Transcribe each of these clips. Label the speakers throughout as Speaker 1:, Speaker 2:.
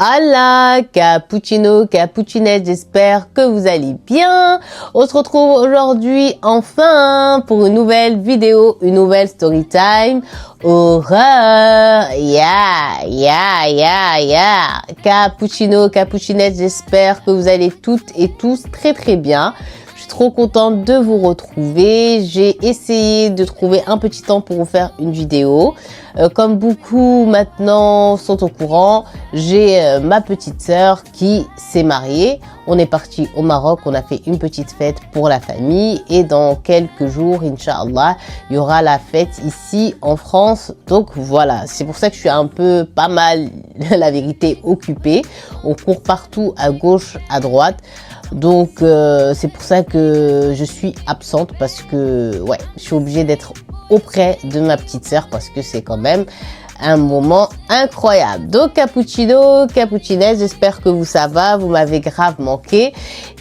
Speaker 1: Hola, cappuccino, cappuccinette, j'espère que vous allez bien. On se retrouve aujourd'hui enfin pour une nouvelle vidéo, une nouvelle story time. Horreur, Cappuccino, cappuccinette, j'espère que vous allez toutes et tous très très bien. Je suis trop contente de vous retrouver. J'ai essayé de trouver un petit temps pour vous faire une vidéo. Comme beaucoup maintenant sont au courant, j'ai ma petite sœur qui s'est mariée. On est parti au Maroc, on a fait une petite fête pour la famille et dans quelques jours, Inch'Allah, il y aura la fête ici en France. Donc voilà, c'est pour ça que je suis un peu pas mal, la vérité, occupée. On court partout à gauche, à droite. Donc c'est pour ça que je suis absente parce que ouais, je suis obligée d'être auprès de ma petite sœur parce que c'est quand même un moment incroyable. Donc cappuccino, cappuccinette, j'espère que ça va, vous m'avez grave manqué.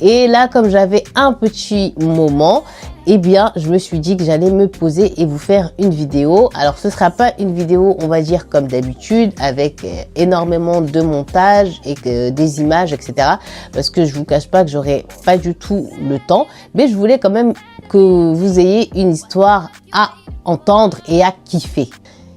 Speaker 1: Et là, comme j'avais un petit moment, eh bien, je me suis dit que j'allais me poser et vous faire une vidéo. Alors, ce sera pas une vidéo, on va dire, comme d'habitude, avec énormément de montage et des images, etc. Parce que je vous cache pas que j'aurai pas du tout le temps. Mais je voulais quand même que vous ayez une histoire à entendre et à kiffer.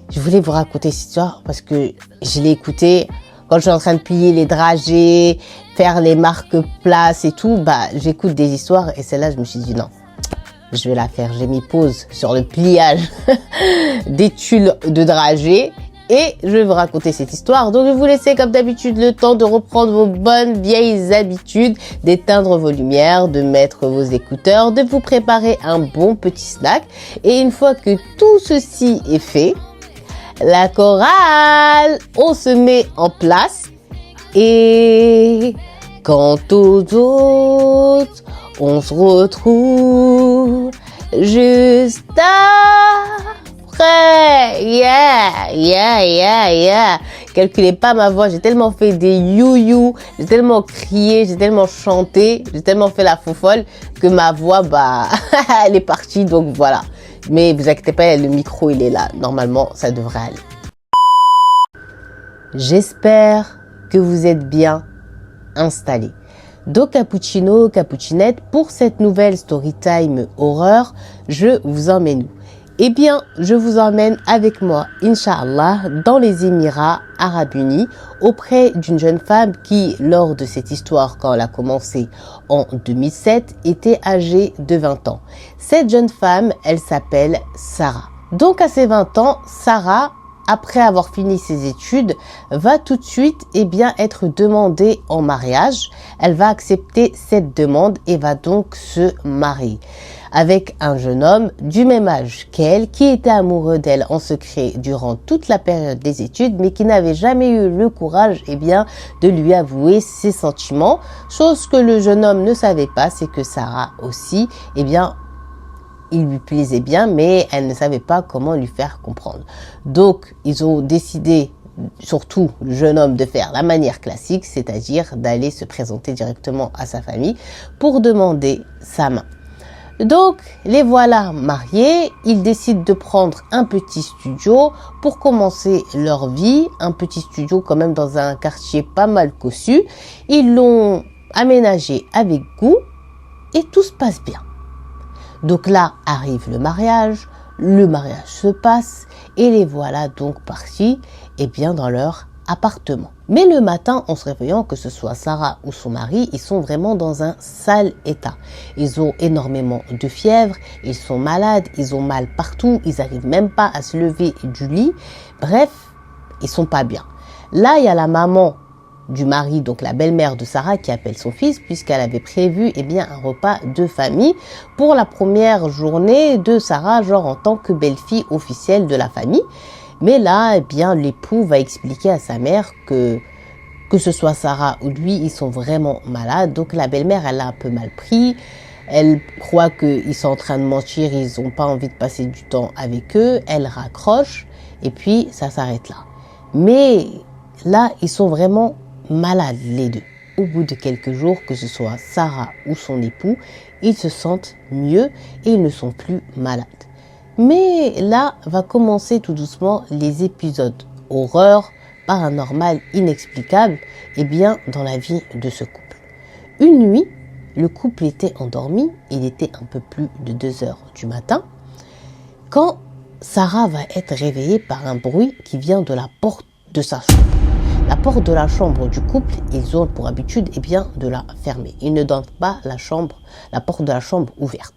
Speaker 1: Je voulais vous raconter cette histoire parce que je l'ai écoutée quand je suis en train de plier les dragées, faire les marque-places et tout. Bah, j'écoute des histoires et celle-là, je me suis dit non, je vais la faire. J'ai mis pause sur le pliage des tulles de dragées et je vais vous raconter cette histoire. Donc, je vais vous laisser comme d'habitude le temps de reprendre vos bonnes vieilles habitudes, d'éteindre vos lumières, de mettre vos écouteurs, de vous préparer un bon petit snack. Et une fois que tout ceci est fait, la chorale, on se met en place et quant aux autres, on se retrouve juste après. Calculez pas ma voix, j'ai tellement fait des you-you, j'ai tellement crié, j'ai tellement chanté, j'ai tellement fait la fofolle que ma voix, bah, elle est partie, donc voilà. Mais vous inquiétez pas, le micro, il est là. Normalement, ça devrait aller. J'espère que vous êtes bien installés. Donc, cappuccino, cappuccinette, pour cette nouvelle story time horreur, je vous emmène où? Eh bien, je vous emmène avec moi, Inch'Allah, dans les Émirats Arabes Unis, auprès d'une jeune femme qui, lors de cette histoire, quand elle a commencé en 2007, était âgée de 20 ans. Cette jeune femme, elle s'appelle Sarah. Donc, à ses 20 ans, Sarah, après avoir fini ses études, va tout de suite, être demandée en mariage. Elle va accepter cette demande et va donc se marier avec un jeune homme du même âge qu'elle, qui était amoureux d'elle en secret durant toute la période des études, mais qui n'avait jamais eu le courage, de lui avouer ses sentiments. Chose que le jeune homme ne savait pas, c'est que Sarah aussi, il lui plaisait bien, mais elle ne savait pas comment lui faire comprendre. Donc, ils ont décidé, surtout le jeune homme, de faire la manière classique, c'est-à-dire d'aller se présenter directement à sa famille pour demander sa main. Donc, les voilà mariés. Ils décident de prendre un petit studio pour commencer leur vie. Un petit studio quand même dans un quartier pas mal cossu. Ils l'ont aménagé avec goût et tout se passe bien. Donc là arrive le mariage se passe et les voilà donc partis dans leur appartement. Mais le matin, en se réveillant, que ce soit Sarah ou son mari, ils sont vraiment dans un sale état. Ils ont énormément de fièvre, ils sont malades, ils ont mal partout, ils n'arrivent même pas à se lever du lit. Bref, ils sont pas bien. Là, il y a la maman du mari, donc la belle-mère de Sarah, qui appelle son fils puisqu'elle avait prévu un repas de famille pour la première journée de Sarah, genre en tant que belle-fille officielle de la famille. Mais là, l'époux va expliquer à sa mère que ce soit Sarah ou lui, ils sont vraiment malades. Donc la belle-mère, elle a un peu mal pris. Elle croit qu'ils sont en train de mentir, ils n'ont pas envie de passer du temps avec eux. Elle raccroche et puis ça s'arrête là. Mais là, ils sont vraiment malades les deux. Au bout de quelques jours, que ce soit Sarah ou son époux, ils se sentent mieux et ils ne sont plus malades. Mais là va commencer tout doucement les épisodes horreur paranormales inexplicables, dans la vie de ce couple. Une nuit, le couple était endormi, il était un peu plus de 2 heures du matin, quand Sarah va être réveillée par un bruit qui vient de la porte de sa chambre. La porte de la chambre du couple, ils ont pour habitude de la fermer. Ils ne donnent pas la porte de la chambre ouverte.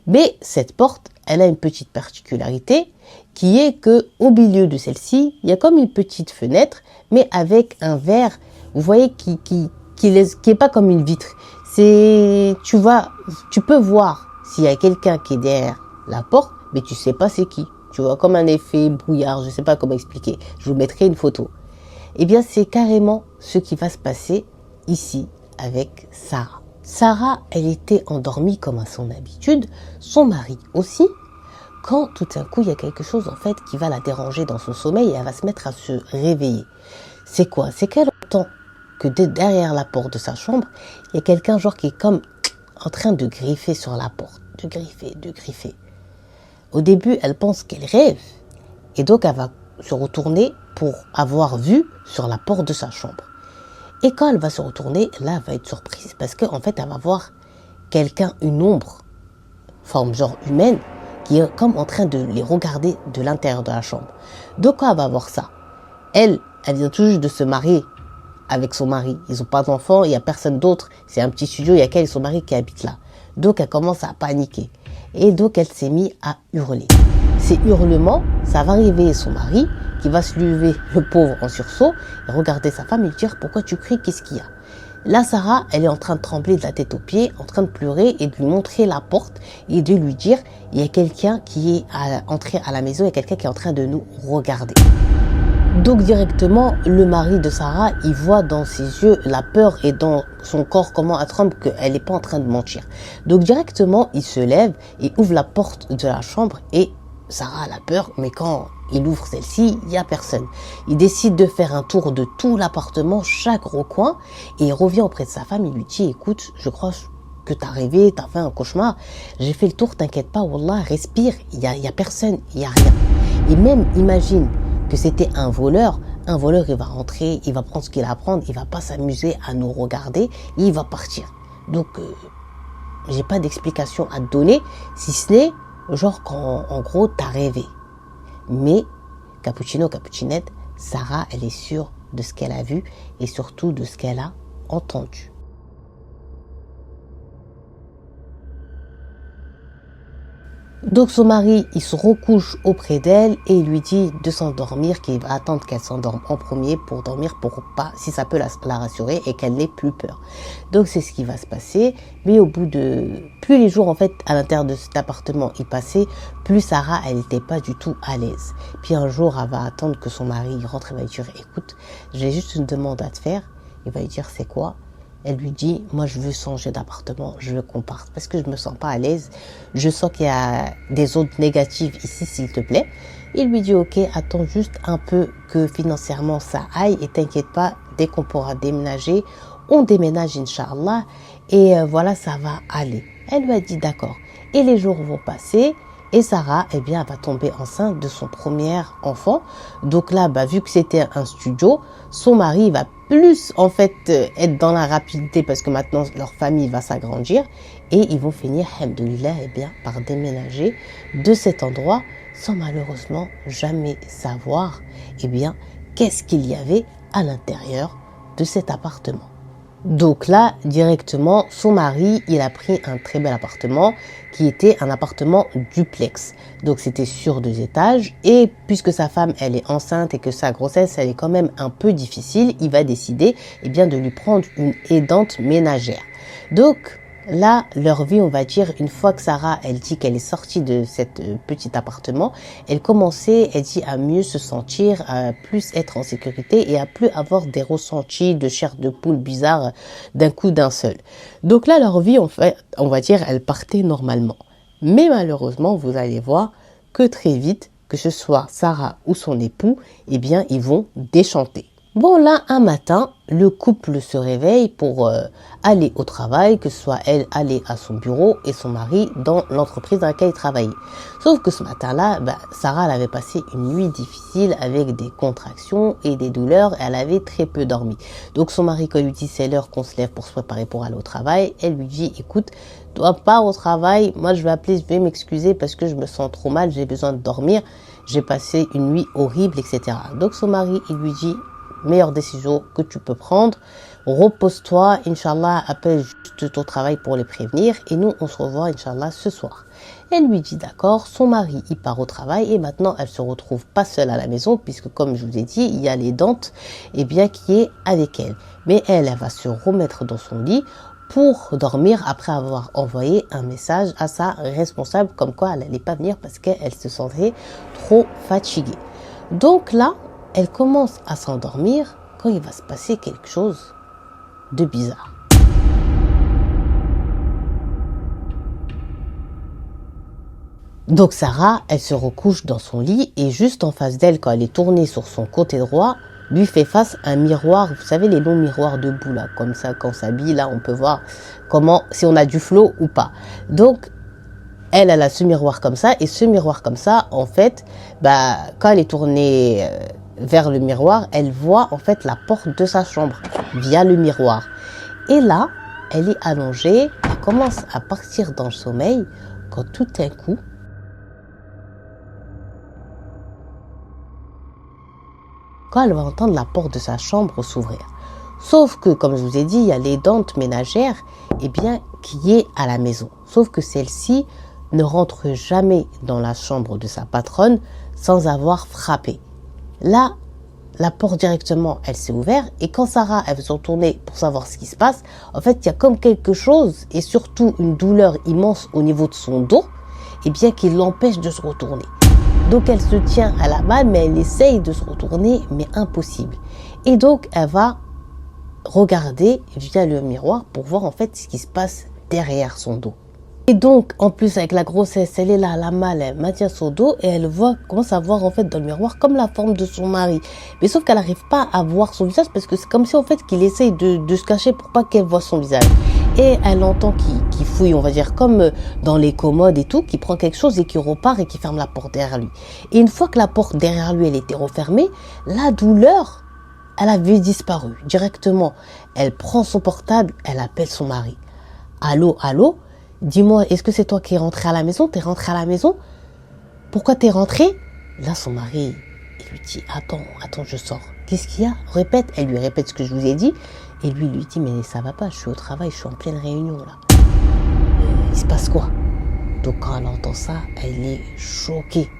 Speaker 1: Mais cette porte, elle a une petite particularité qui est que au milieu de celle-ci, il y a comme une petite fenêtre, mais avec un verre, vous voyez, qui est pas comme une vitre. Tu peux voir s'il y a quelqu'un qui est derrière la porte, mais tu sais pas c'est qui. Tu vois, comme un effet brouillard, je sais pas comment expliquer. Je vous mettrai une photo. C'est carrément ce qui va se passer ici avec Sarah. Sarah, elle était endormie comme à son habitude, son mari aussi, quand tout d'un coup, il y a quelque chose en fait qui va la déranger dans son sommeil et elle va se mettre à se réveiller. C'est quoi? C'est qu'elle entend que derrière la porte de sa chambre, il y a quelqu'un qui est comme en train de griffer sur la porte, de griffer. Au début, elle pense qu'elle rêve et donc elle va se retourner pour avoir vu sur la porte de sa chambre. Et quand elle va se retourner, là, elle va être surprise parce qu'en fait, elle va voir quelqu'un, une ombre, forme humaine, qui est comme en train de les regarder de l'intérieur de la chambre. Donc, quand elle va voir ça, elle vient tout juste de se marier avec son mari. Ils n'ont pas d'enfants, il n'y a personne d'autre. C'est un petit studio, il y a qu'elle et son mari qui habitent là. Donc, elle commence à paniquer. Et donc, elle s'est mise à hurler. Ces hurlements, ça va réveiller son mari, qui va se lever, le pauvre, en sursaut, et regarder sa femme et lui dire « Pourquoi tu cries? Qu'est-ce qu'il y a ?» Là, Sarah, elle est en train de trembler de la tête aux pieds, en train de pleurer et de lui montrer la porte et de lui dire « Il y a quelqu'un qui est entré à la maison, il y a quelqu'un qui est en train de nous regarder. » Donc directement, le mari de Sarah, il voit dans ses yeux la peur et dans son corps comment elle tremble qu'elle n'est pas en train de mentir. Donc directement, il se lève et ouvre la porte de la chambre et Sarah a la peur, mais quand il ouvre celle-ci, il n'y a personne. Il décide de faire un tour de tout l'appartement, chaque recoin, et il revient auprès de sa femme, il lui dit « Écoute, je crois que tu as rêvé, tu as fait un cauchemar, j'ai fait le tour, t'inquiète pas, Wallah, respire, il y a personne, il n'y a rien. » Et même, imagine que c'était un voleur, il va rentrer, il va prendre ce qu'il a à prendre, il va pas s'amuser à nous regarder, et il va partir. Donc, j'ai pas d'explication à te donner, si ce n'est qu'en gros, t'as rêvé. Mais, cappuccino, cappuccinette, Sarah, elle est sûre de ce qu'elle a vu et surtout de ce qu'elle a entendu. Donc son mari, il se recouche auprès d'elle et il lui dit de s'endormir, qu'il va attendre qu'elle s'endorme en premier pour dormir, pour pas, si ça peut la rassurer et qu'elle n'ait plus peur. Donc c'est ce qui va se passer. Mais au bout de... Plus les jours en fait à l'intérieur de cet appartement y passaient, plus Sarah, elle n'était pas du tout à l'aise. Puis un jour, elle va attendre que son mari rentre et va lui dire « Écoute, j'ai juste une demande à te faire. » Il va lui dire « C'est quoi ?» Elle lui dit, moi je veux changer d'appartement, je veux qu'on parte parce que je me sens pas à l'aise. Je sens qu'il y a des ondes négatives ici, s'il te plaît. Il lui dit, ok, attends juste un peu que financièrement ça aille et t'inquiète pas, dès qu'on pourra déménager, on déménage Inch'Allah et voilà, ça va aller. Elle lui a dit d'accord. Et les jours vont passer et Sarah, elle va tomber enceinte de son premier enfant. Donc là, vu que c'était un studio, son mari va plus en fait être dans la rapidité parce que maintenant leur famille va s'agrandir et ils vont finir, alhamdoulilah, par déménager de cet endroit sans malheureusement jamais savoir qu'est-ce qu'il y avait à l'intérieur de cet appartement. Donc là, directement, son mari, il a pris un très bel appartement qui était un appartement duplex. Donc c'était sur 2 étages et puisque sa femme, elle est enceinte et que sa grossesse, elle est quand même un peu difficile, il va décider de lui prendre une aidante ménagère. Donc là, leur vie, on va dire, une fois que Sarah, elle dit qu'elle est sortie de cet petit appartement, elle commençait, elle dit, à mieux se sentir, à plus être en sécurité et à plus avoir des ressentis de chair de poule bizarre d'un coup d'un seul. Donc là, leur vie, on va dire, elle partait normalement. Mais malheureusement, vous allez voir que très vite, que ce soit Sarah ou son époux, ils vont déchanter. Bon, là, un matin, le couple se réveille pour aller au travail, que ce soit elle aller à son bureau et son mari dans l'entreprise dans laquelle il travaillait. Sauf que ce matin-là, Sarah, elle avait passé une nuit difficile avec des contractions et des douleurs. Elle avait très peu dormi. Donc son mari, quand il lui dit c'est l'heure qu'on se lève pour se préparer pour aller au travail, elle lui dit écoute, toi pars au travail, moi je vais appeler, je vais m'excuser parce que je me sens trop mal, j'ai besoin de dormir, j'ai passé une nuit horrible, etc. Donc son mari, il lui dit meilleure décision que tu peux prendre. Repose-toi, Inch'Allah, appelle juste ton travail pour les prévenir et nous, on se revoit, Inch'Allah, ce soir. Elle lui dit d'accord, son mari, il part au travail et maintenant, elle se retrouve pas seule à la maison puisque, comme je vous ai dit, il y a les Dantes, qui est avec elle. Mais elle va se remettre dans son lit pour dormir après avoir envoyé un message à sa responsable comme quoi elle n'allait pas venir parce qu'elle se sentait trop fatiguée. Donc là, elle commence à s'endormir quand il va se passer quelque chose de bizarre. Donc Sarah, elle se recouche dans son lit et juste en face d'elle, quand elle est tournée sur son côté droit, lui fait face un miroir. Vous savez, les longs miroirs debout là, comme ça, quand on s'habille, là, on peut voir si on a du flot ou pas. Donc, elle a ce miroir comme ça et ce miroir comme ça, en fait, quand elle est tournée vers le miroir, elle voit en fait la porte de sa chambre via le miroir. Et là, elle est allongée, elle commence à partir dans le sommeil quand tout d'un coup, elle va entendre la porte de sa chambre s'ouvrir. Sauf que, comme je vous ai dit, il y a l'aidante ménagère qui est à la maison. Sauf que celle-ci ne rentre jamais dans la chambre de sa patronne sans avoir frappé. Là, la porte directement, elle s'est ouverte et quand Sarah, elle veut se retourner pour savoir ce qui se passe, en fait, il y a comme quelque chose et surtout une douleur immense au niveau de son dos, qui l'empêche de se retourner. Donc, elle se tient à la balle, mais elle essaye de se retourner, mais impossible. Et donc, elle va regarder via le miroir pour voir en fait ce qui se passe derrière son dos. Et donc, en plus, avec la grossesse, elle est là, la malle, elle maintient son dos et elle commence à voir en fait dans le miroir comme la forme de son mari. Mais sauf qu'elle n'arrive pas à voir son visage parce que c'est comme si en fait qu'il essaye de se cacher pour pas qu'elle voit son visage. Et elle entend qu'il fouille, on va dire, comme dans les commodes et tout, qu'il prend quelque chose et qu'il repart et qu'il ferme la porte derrière lui. Et une fois que la porte derrière lui, elle était refermée, la douleur, elle avait disparu directement. Elle prend son portable, elle appelle son mari. Allô, allô? Dis-moi, est-ce que c'est toi qui es rentré à la maison? T'es rentré à la maison? Pourquoi t'es rentré? Là, son mari, il lui dit, attends, je sors. Qu'est-ce qu'il y a? Répète. Elle lui répète ce que je vous ai dit. Et lui dit, mais ça va pas, je suis au travail, je suis en pleine réunion là. Il se passe quoi? Donc quand elle entend ça, elle est choquée.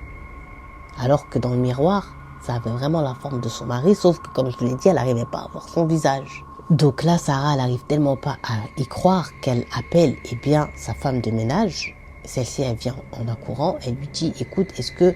Speaker 1: Alors que dans le miroir, ça avait vraiment la forme de son mari, sauf que comme je vous l'ai dit, elle n'arrivait pas à voir son visage. Donc là, Sarah, elle n'arrive tellement pas à y croire qu'elle appelle sa femme de ménage. Celle-ci, elle vient en accourant, elle lui dit, écoute, est-ce que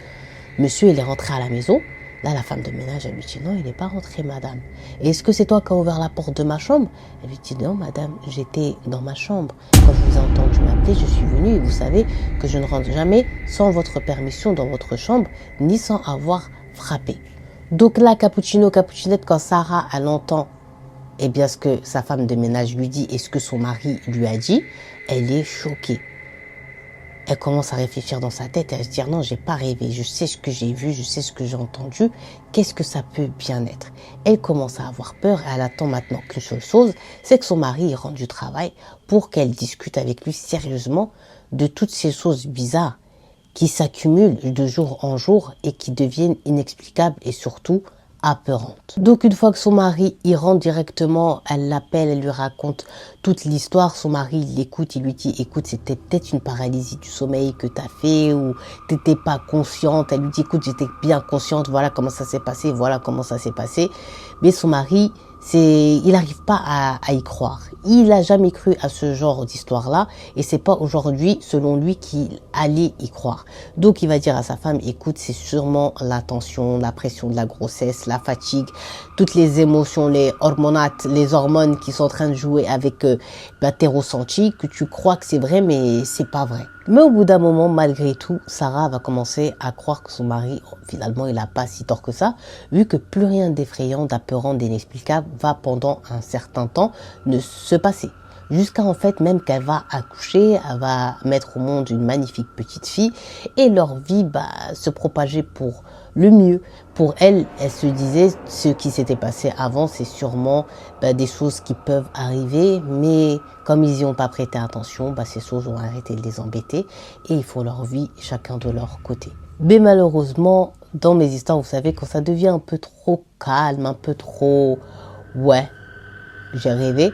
Speaker 1: monsieur, il est rentré à la maison? Là, la femme de ménage, elle lui dit, non, il n'est pas rentré, madame. Et est-ce que c'est toi qui as ouvert la porte de ma chambre? Elle lui dit, non, madame, j'étais dans ma chambre. Quand je vous ai entendu m'appeler, je suis venue et vous savez que je ne rentre jamais sans votre permission dans votre chambre, ni sans avoir frappé. Donc là, cappuccinette, quand Sarah, elle entend ce que sa femme de ménage lui dit et ce que son mari lui a dit, elle est choquée. Elle commence à réfléchir dans sa tête et à se dire non, j'ai pas rêvé, je sais ce que j'ai vu, je sais ce que j'ai entendu, qu'est-ce que ça peut bien être? Elle commence à avoir peur et elle attend maintenant qu'une seule chose, c'est que son mari rentre du travail pour qu'elle discute avec lui sérieusement de toutes ces choses bizarres qui s'accumulent de jour en jour et qui deviennent inexplicables et surtout apeurantes. Donc une fois que son mari y rentre directement, elle l'appelle, elle lui raconte toute l'histoire. Son mari l'écoute, il lui dit écoute, c'était peut-être une paralysie du sommeil que tu as fait ou t'étais pas consciente. Elle lui dit écoute, j'étais bien consciente, voilà comment ça s'est passé, voilà comment ça s'est passé. Mais son mari, il n'arrive pas à y croire. Il n'a jamais cru à ce genre d'histoire-là et c'est pas aujourd'hui, selon lui, qu'il allait y croire. Donc, il va dire à sa femme, écoute, c'est sûrement la tension, la pression de la grossesse, la fatigue, toutes les émotions, les hormonates, les hormones qui sont en train de jouer avec tes ressentis, que tu crois que c'est vrai, mais c'est pas vrai. Mais au bout d'un moment, malgré tout, Sarah va commencer à croire que son mari, finalement, il n'a pas si tort que ça, vu que plus rien d'effrayant, d'apeurant, d'inexplicable va pendant un certain temps ne se passer. Jusqu'à en fait même qu'elle va accoucher, elle va mettre au monde une magnifique petite fille et leur vie va se propager pour le mieux. Pour elle, elle se disait ce qui s'était passé avant, c'est sûrement des choses qui peuvent arriver, mais comme ils n'y ont pas prêté attention, ces choses ont arrêté de les embêter et ils font leur vie chacun de leur côté. Mais malheureusement, dans mes histoires, vous savez, quand ça devient un peu trop calme, un peu trop ouais, j'ai rêvé,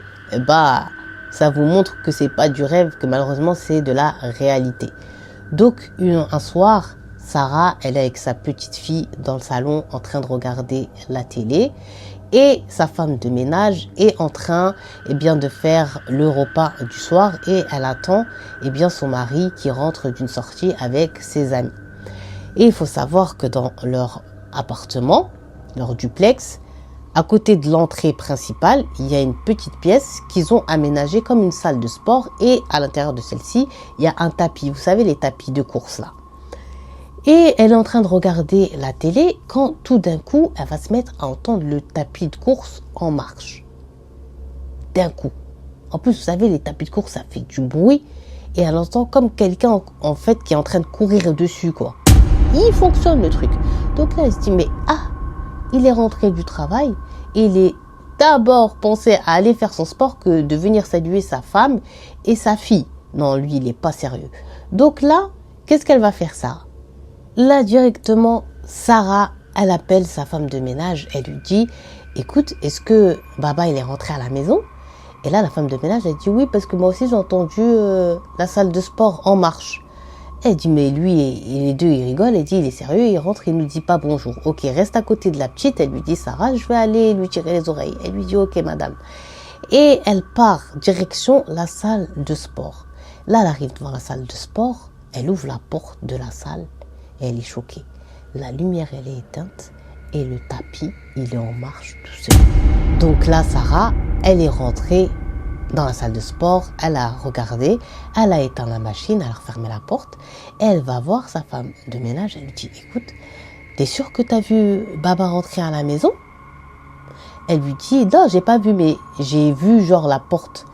Speaker 1: ça vous montre que c'est pas du rêve, que malheureusement c'est de la réalité. Donc un soir, Sarah, elle est avec sa petite fille dans le salon en train de regarder la télé et sa femme de ménage est en train de faire le repas du soir et elle attend son mari qui rentre d'une sortie avec ses amis. Et il faut savoir que dans leur appartement, leur duplex, à côté de l'entrée principale, il y a une petite pièce qu'ils ont aménagée comme une salle de sport et à l'intérieur de celle-ci, il y a un tapis. Vous savez, les tapis de course là. Et elle est en train de regarder la télé quand tout d'un coup, elle va se mettre à entendre le tapis de course en marche. D'un coup. En plus, vous savez, les tapis de course, ça fait du bruit et elle entend comme quelqu'un en fait qui est en train de courir dessus quoi. Il fonctionne le truc. Donc là, elle se dit mais il est rentré du travail, il est d'abord pensé à aller faire son sport que de venir saluer sa femme et sa fille. Non, lui, il n'est pas sérieux. Donc là, qu'est-ce qu'elle va faire, Sarah? Là, directement, Sarah, elle appelle sa femme de ménage, elle lui dit, écoute, est-ce que Baba, il est rentré à la maison? Et là, la femme de ménage, elle dit, oui, parce que moi aussi, j'ai entendu la salle de sport en marche. Elle dit, mais lui et les deux, ils rigolent. Elle dit, il est sérieux, il rentre, il nous dit pas bonjour. Ok, reste à côté de la petite. Elle lui dit, Sarah, je vais aller lui tirer les oreilles. Elle lui dit, ok, madame. Et elle part direction la salle de sport. Là, elle arrive devant la salle de sport. Elle ouvre la porte de la salle et elle est choquée. La lumière, elle est éteinte et le tapis, il est en marche tout seul. Donc là, Sarah, elle est rentrée dans la salle de sport, elle a regardé, elle a éteint la machine, elle a refermé la porte, et elle va voir sa femme de ménage, elle lui dit, écoute, t'es sûre que t'as vu Baba rentrer à la maison? Elle lui dit, non, j'ai pas vu, mais j'ai vu genre la porte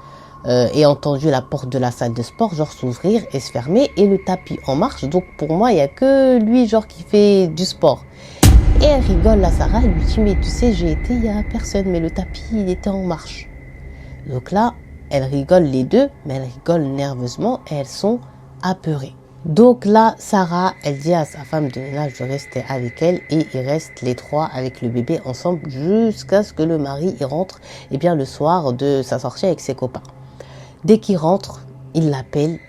Speaker 1: et entendu la porte de la salle de sport genre s'ouvrir et se fermer et le tapis en marche, donc pour moi, il y a que lui genre qui fait du sport. Et elle rigole, la Sarah, elle lui dit, mais tu sais, j'ai été, il y a personne, mais le tapis, il était en marche. Donc là, elles rigolent les deux, mais elles rigolent nerveusement et elles sont apeurées. Donc là, Sarah, elle dit à sa femme de ménage de rester avec elle et ils restent les trois avec le bébé ensemble jusqu'à ce que le mari y rentre le soir de sa sortie avec ses copains. Dès qu'il rentre, il l'appelle,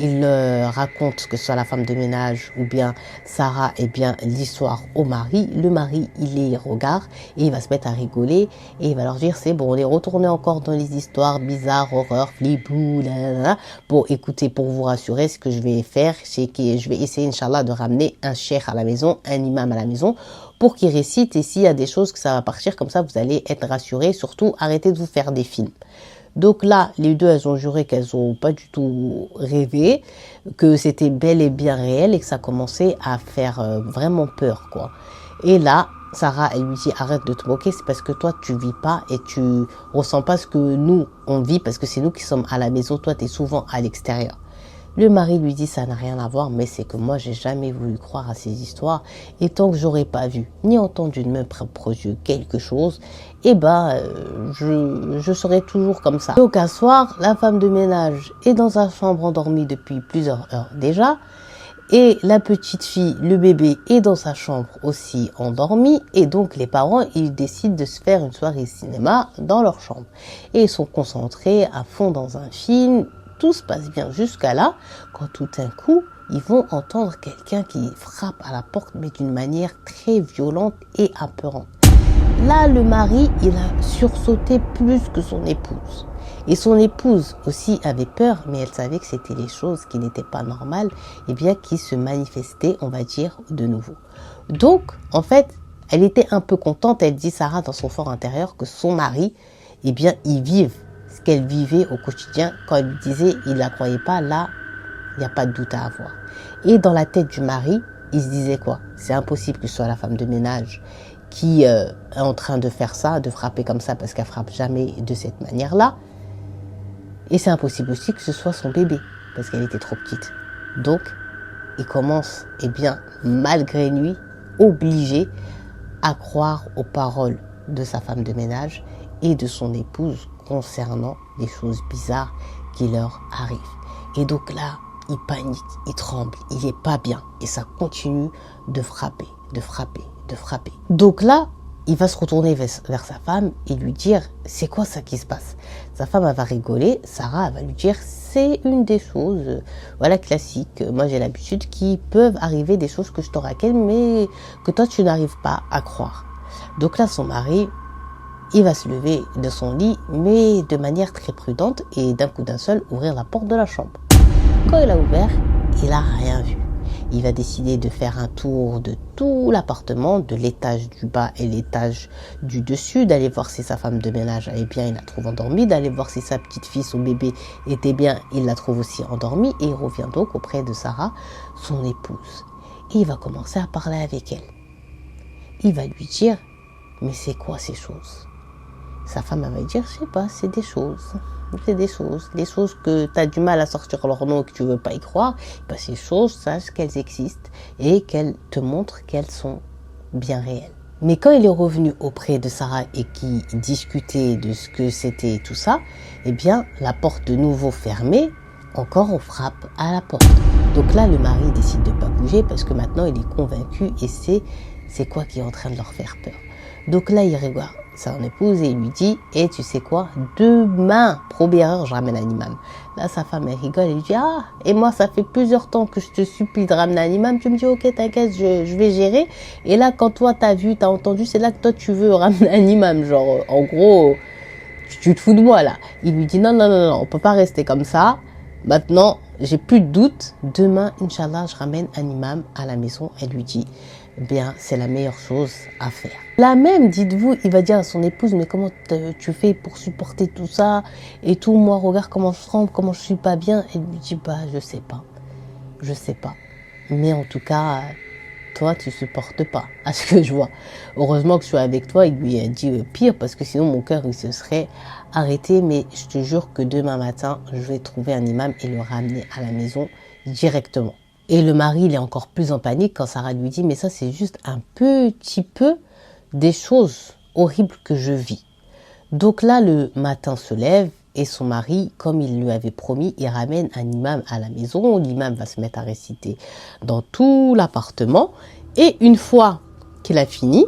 Speaker 1: il raconte que ce soit la femme de ménage ou bien Sarah l'histoire au mari. Le mari, il les regarde et il va se mettre à rigoler et il va leur dire c'est bon, on est retourné encore dans les histoires bizarres, horreurs, flippou, Bon, écoutez, pour vous rassurer, ce que je vais faire, c'est que je vais essayer, Inch'Allah, de ramener un cheikh à la maison, un imam à la maison pour qu'il récite et s'il y a des choses que ça va partir, comme ça vous allez être rassurés. Surtout, arrêtez de vous faire des films. Donc là, les deux, elles ont juré qu'elles n'ont pas du tout rêvé, que c'était bel et bien réel et que ça commençait à faire vraiment peur, quoi. Et là, Sarah, elle lui dit, arrête de te moquer, c'est parce que toi, tu vis pas et tu ressens pas ce que nous, on vit, parce que c'est nous qui sommes à la maison, toi, tu es souvent à l'extérieur. Le mari lui dit, ça n'a rien à voir, mais c'est que moi, j'ai jamais voulu croire à ces histoires. Et tant que j'aurais pas vu, ni entendu de mes propres yeux quelque chose, je serai toujours comme ça. Donc, un soir, la femme de ménage est dans sa chambre endormie depuis plusieurs heures déjà. Et la petite fille, le bébé, est dans sa chambre aussi endormi. Et donc, les parents, ils décident de se faire une soirée cinéma dans leur chambre. Et ils sont concentrés à fond dans un film. Tout se passe bien jusqu'à là, quand tout d'un coup, ils vont entendre quelqu'un qui frappe à la porte, mais d'une manière très violente et apeurante. Là, le mari, il a sursauté plus que son épouse. Et son épouse aussi avait peur, mais elle savait que c'était les choses qui n'étaient pas normales, qui se manifestaient, on va dire, de nouveau. Donc, en fait, elle était un peu contente, elle dit, Sarah, dans son fort intérieur, que son mari, il vive ce qu'elle vivait au quotidien quand elle lui disait, il la croyait pas là il n'y a pas de doute à avoir. Et dans la tête du mari, il se disait quoi? C'est impossible que ce soit la femme de ménage qui est en train de faire ça, de frapper comme ça, parce qu'elle frappe jamais de cette manière-là. Et c'est impossible aussi que ce soit son bébé, parce qu'elle était trop petite. Donc, il commence, malgré lui, obligé à croire aux paroles de sa femme de ménage et de son épouse concernant les choses bizarres qui leur arrivent. Et donc là, il panique, il tremble, il est pas bien. Et ça continue de frapper, de frapper, de frapper. Donc là, il va se retourner vers sa femme et lui dire « C'est quoi ça qui se passe ?» Sa femme, elle va rigoler. Sarah, elle va lui dire « C'est une des choses, classiques. Moi, j'ai l'habitude qu'il peuvent arriver des choses que je te raconte, mais que toi, tu n'arrives pas à croire. » Donc là, son mari, il va se lever de son lit, mais de manière très prudente et d'un coup d'un seul, ouvrir la porte de la chambre. Quand il a ouvert, il n'a rien vu. Il va décider de faire un tour de tout l'appartement, de l'étage du bas et l'étage du dessus, d'aller voir si sa femme de ménage allait bien, il la trouve endormie, d'aller voir si sa petite fille, son bébé était bien, il la trouve aussi endormie, et il revient donc auprès de Sarah, son épouse. Et il va commencer à parler avec elle. Il va lui dire, mais c'est quoi ces choses? Sa femme, elle va lui dire, je sais pas, c'est des choses. C'est des choses que tu as du mal à sortir leur nom et que tu veux pas y croire. Ces choses, sache qu'elles existent et qu'elles te montrent qu'elles sont bien réelles. Mais quand il est revenu auprès de Sarah et qui discutait de ce que c'était tout ça, la porte de nouveau fermée, encore on frappe à la porte. Donc là, le mari décide de pas bouger parce que maintenant il est convaincu et c'est quoi qui est en train de leur faire peur. Donc là, il regarde son épouse et il lui dit « Et tu sais quoi, demain, première heure, je ramène un imam. » Là, sa femme, elle rigole et lui dit « Ah, et moi, ça fait plusieurs temps que je te supplie de ramener un imam. » Tu me dis « Ok, t'inquiète, je vais gérer. » Et là, quand toi, t'as vu, t'as entendu, c'est là que toi, tu veux ramener un imam. Genre, en gros, tu te fous de moi, là. Il lui dit « Non, on peut pas rester comme ça. Maintenant, j'ai plus de doute. Demain, Inch'Allah, je ramène un imam à la maison. » Elle lui dit c'est la meilleure chose à faire. Là même, dites-vous, il va dire à son épouse, mais comment tu fais pour supporter tout ça et tout, moi, regarde comment je tremble, comment je suis pas bien. Elle lui dit, je sais pas. Mais en tout cas, toi, tu supportes pas, à ce que je vois. Heureusement que je suis avec toi, il lui a dit pire, parce que sinon mon cœur, il se serait arrêté. Mais je te jure que demain matin, je vais trouver un imam et le ramener à la maison directement. Et le mari, il est encore plus en panique quand Sarah lui dit « Mais ça, c'est juste un petit peu des choses horribles que je vis. » Donc là, le matin se lève et son mari, comme il lui avait promis, il ramène un imam à la maison. L'imam va se mettre à réciter dans tout l'appartement. Et une fois qu'il a fini,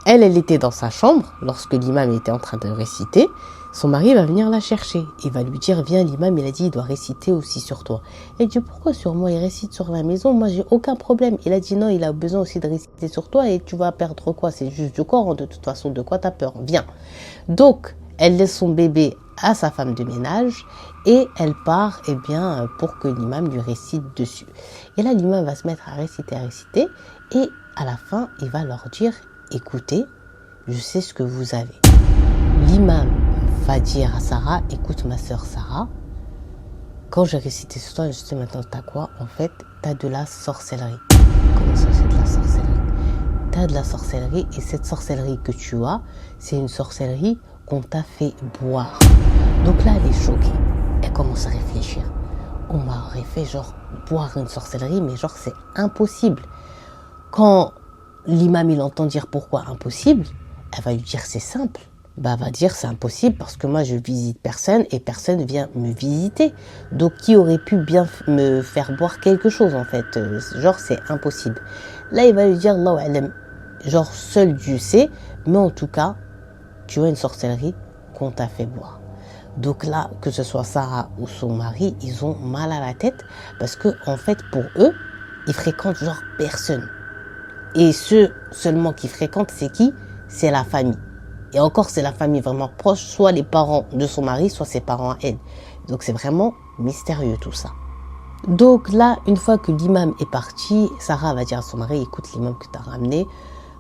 Speaker 1: elle était dans sa chambre lorsque l'imam était en train de réciter. Son mari va venir la chercher. Il va lui dire, viens, l'imam, il a dit, il doit réciter aussi sur toi. Elle dit, pourquoi sur moi? Il récite sur la maison. Moi, j'ai aucun problème. Il a dit, non, il a besoin aussi de réciter sur toi et tu vas perdre quoi? C'est juste du corps. De toute façon, de quoi t'as peur? Viens. Donc, elle laisse son bébé à sa femme de ménage et elle part, pour que l'imam lui récite dessus. Et là, l'imam va se mettre à réciter et à la fin, il va leur dire, écoutez, je sais ce que vous avez. L'imam va dire à Sarah, écoute ma sœur Sarah, quand j'ai récité ce soir, je sais maintenant t'as quoi? En fait, t'as de la sorcellerie. Comment ça, c'est de la sorcellerie? T'as de la sorcellerie et cette sorcellerie que tu as, c'est une sorcellerie qu'on t'a fait boire. Donc là, elle est choquée. Elle commence à réfléchir. On m'aurait fait boire une sorcellerie, mais c'est impossible. Quand l'imam, il entend dire pourquoi impossible, elle va lui dire c'est simple. Elle va dire c'est impossible parce que moi je visite personne et personne vient me visiter. Donc qui aurait pu bien me faire boire quelque chose en fait? C'est impossible. Là il va lui dire Allahu alam, seul Dieu sait, mais en tout cas tu as une sorcellerie qu'on t'a fait boire. Donc là, que ce soit Sarah ou son mari, ils ont mal à la tête parce que en fait pour eux, ils fréquentent personne. Et ceux seulement qui fréquentent, c'est qui? C'est la famille. Et encore, c'est la famille vraiment proche, soit les parents de son mari, soit ses parents à elle. Donc c'est vraiment mystérieux tout ça. Donc là, une fois que l'imam est parti, Sarah va dire à son mari, écoute, l'imam que tu as ramené,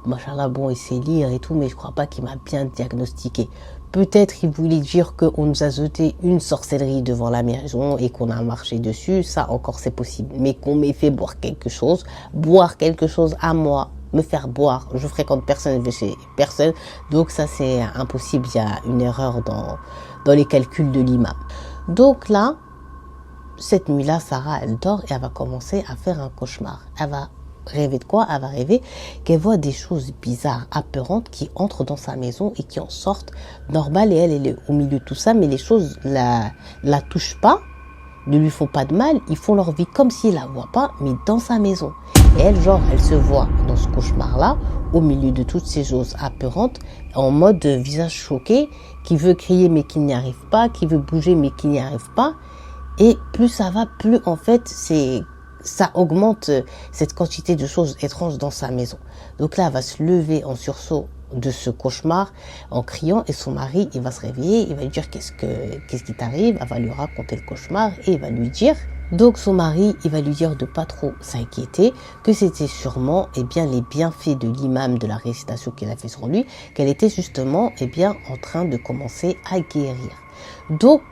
Speaker 1: machallah, bon, il sait lire et tout, mais je crois pas qu'il m'a bien diagnostiqué. peut-être il voulait dire qu'on nous a jeté une sorcellerie devant la maison et qu'on a marché dessus, ça encore c'est possible. Mais qu'on m'ait fait boire quelque chose à moi, me faire boire, je fréquente personne, je vais chez personne, donc ça c'est impossible, il y a une erreur dans les calculs de l'imam. Donc là, cette nuit-là, Sarah, elle dort et elle va commencer à faire un cauchemar. Elle va rêver de quoi? Elle va rêver qu'elle voit des choses bizarres, apeurantes qui entrent dans sa maison et qui en sortent normales et elle est au milieu de tout ça, mais les choses la touchent pas, ne lui font pas de mal, ils font leur vie comme s'ils la voient pas, mais dans sa maison. Et elle, genre, elle se voit dans ce cauchemar-là, au milieu de toutes ces choses apeurantes, en mode visage choqué, qui veut crier mais qui n'y arrive pas, qui veut bouger mais qui n'y arrive pas. Et plus ça va, plus en fait, ça augmente cette quantité de choses étranges dans sa maison. Donc là, elle va se lever en sursaut de ce cauchemar en criant et son mari, il va se réveiller, il va lui dire qu'est-ce qui t'arrive, elle va lui raconter le cauchemar et il va lui dire, donc son mari, il va lui dire de pas trop s'inquiéter, que c'était sûrement les bienfaits de l'imam, de la récitation qu'il a fait sur lui, qu'elle était justement en train de commencer à guérir. Donc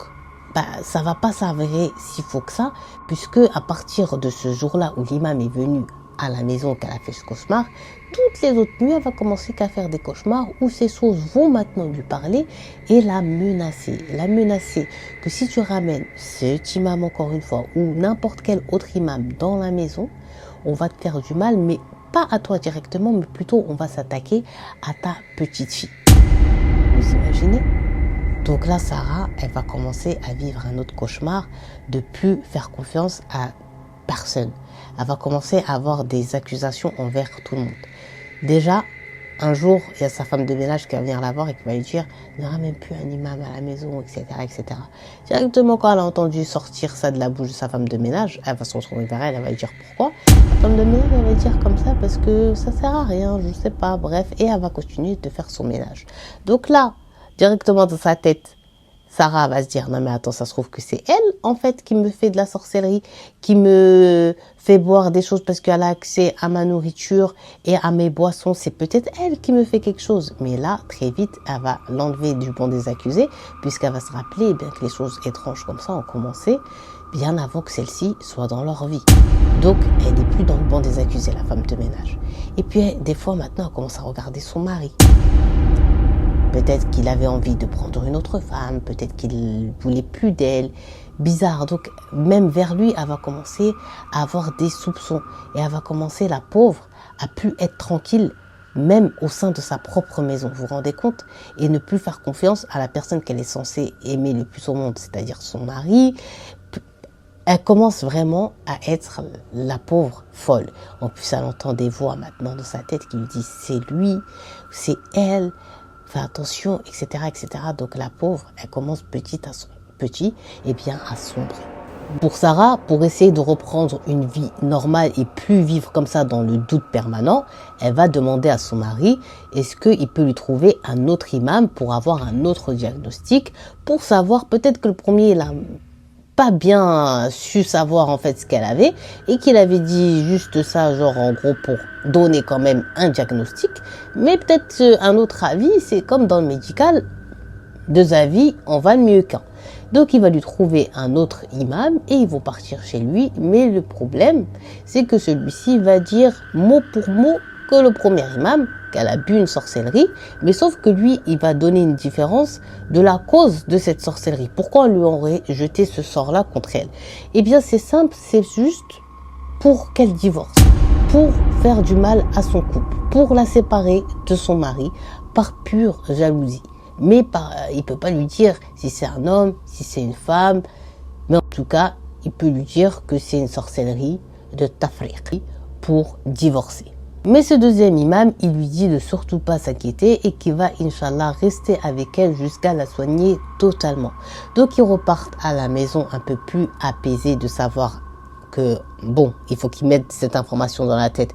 Speaker 1: ça va pas s'avérer si faux que ça, puisque à partir de ce jour-là où l'imam est venu à la maison qu'elle a fait ce cauchemar, toutes les autres nuits, elle va commencer qu'à faire des cauchemars où ces choses vont maintenant lui parler et la menacer. La menacer que si tu ramènes cet imam encore une fois ou n'importe quel autre imam dans la maison, on va te faire du mal, mais pas à toi directement, mais plutôt on va s'attaquer à ta petite fille. Vous imaginez ? Donc là, Sarah, elle va commencer à vivre un autre cauchemar de plus faire confiance à personne. Elle va commencer à avoir des accusations envers tout le monde. Déjà, un jour, il y a sa femme de ménage qui va venir la voir et qui va lui dire « Ne ramène plus un imam à la maison, etc. etc. » Directement, quand elle a entendu sortir ça de la bouche de sa femme de ménage, elle va se retourner vers elle, elle va lui dire « Pourquoi ?» La femme de ménage, elle va dire comme ça parce que ça sert à rien, je sais pas, bref. Et elle va continuer de faire son ménage. Donc là, directement dans sa tête, Sarah va se dire, non mais attends, ça se trouve que c'est elle en fait qui me fait de la sorcellerie, qui me fait boire des choses parce qu'elle a accès à ma nourriture et à mes boissons. C'est peut-être elle qui me fait quelque chose. Mais là, très vite, elle va l'enlever du banc des accusés puisqu'elle va se rappeler que les choses étranges comme ça ont commencé bien avant que celle-ci soit dans leur vie. Donc, elle n'est plus dans le banc des accusés, la femme de ménage. Et puis, des fois maintenant, elle commence à regarder son mari. Peut-être qu'il avait envie de prendre une autre femme, peut-être qu'il voulait plus d'elle. Bizarre. Donc, même vers lui, elle va commencer à avoir des soupçons. Et elle va commencer, la pauvre, à plus être tranquille, même au sein de sa propre maison. Vous vous rendez compte? Et ne plus faire confiance à la personne qu'elle est censée aimer le plus au monde, c'est-à-dire son mari. Elle commence vraiment à être la pauvre folle. En plus, elle entend des voix maintenant dans sa tête qui lui disent c'est lui, c'est elle. Fais attention, etc., etc. Donc la pauvre, elle commence petit à sombrer. Pour Sarah, pour essayer de reprendre une vie normale et plus vivre comme ça dans le doute permanent, elle va demander à son mari, est-ce qu'il peut lui trouver un autre imam pour avoir un autre diagnostic, pour savoir peut-être que le premier, il a pas bien su savoir en fait ce qu'elle avait et qu'il avait dit juste ça genre en gros pour donner quand même un diagnostic, mais peut-être un autre avis. C'est comme dans le médical, deux avis en valent mieux qu'un. Donc il va lui trouver un autre imam et ils vont partir chez lui, mais le problème c'est que celui-ci va dire mot pour mot que le premier imam, qu'elle a bu une sorcellerie, mais sauf que lui, il va donner une différence de la cause de cette sorcellerie. Pourquoi on lui aurait jeté ce sort-là contre elle? Eh bien, c'est simple, c'est juste pour qu'elle divorce, pour faire du mal à son couple, pour la séparer de son mari par pure jalousie. Mais il peut pas lui dire si c'est un homme, si c'est une femme, mais en tout cas, il peut lui dire que c'est une sorcellerie de tafriqi pour divorcer. Mais ce deuxième imam, il lui dit de surtout pas s'inquiéter et qu'il va, Inch'Allah, rester avec elle jusqu'à la soigner totalement. Donc, ils repartent à la maison un peu plus apaisés de savoir que, bon, il faut qu'ils mettent cette information dans la tête,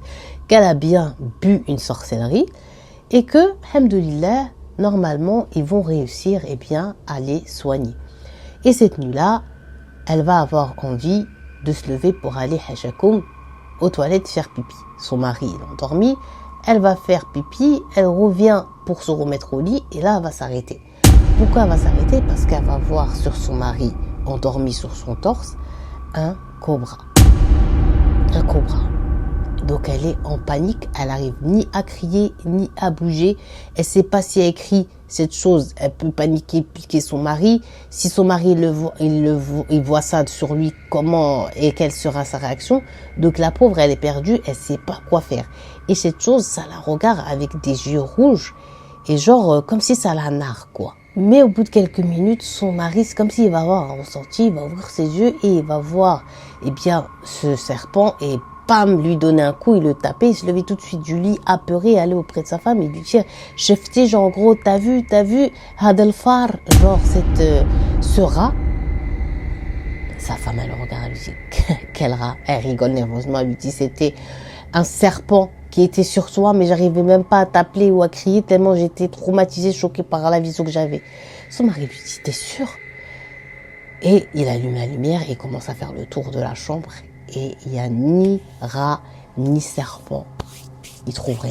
Speaker 1: qu'elle a bien bu une sorcellerie et que, alhamdoulilah, normalement, ils vont réussir, à les soigner. Et cette nuit-là, elle va avoir envie de se lever pour aller, hachakoum, aux toilettes faire pipi. Son mari est endormi, elle va faire pipi, elle revient pour se remettre au lit et là elle va s'arrêter. Pourquoi elle va s'arrêter? Parce qu'elle va voir sur son mari, endormi sur son torse, un cobra. Un cobra. Donc elle est en panique, elle arrive ni à crier, ni à bouger. Elle ne sait pas si elle crie cette chose, elle peut paniquer, piquer son mari. Si son mari il voit ça sur lui, comment et quelle sera sa réaction? Donc la pauvre, elle est perdue, elle ne sait pas quoi faire. Et cette chose, ça la regarde avec des yeux rouges et genre comme si ça la narre, quoi. Mais au bout de quelques minutes, son mari, c'est comme s'il va avoir un ressenti, il va ouvrir ses yeux et il va voir, eh bien, ce serpent et pam, lui donner un coup, il le tapait, il se levait tout de suite du lit, apeuré, aller auprès de sa femme et lui dire, chefté, genre, en gros, t'as vu, Hadelfar, genre, ce rat. Sa femme, elle le regarde, elle lui dit, quel rat? Elle rigole nerveusement, elle lui dit, c'était un serpent qui était sur toi, mais j'arrivais même pas à t'appeler ou à crier tellement j'étais traumatisée, choquée par la vision que j'avais. Son mari lui dit, t'es sûr? Et il allume la lumière et commence à faire le tour de la chambre. Et il n'y a ni rat, ni serpent. Il trouve rien.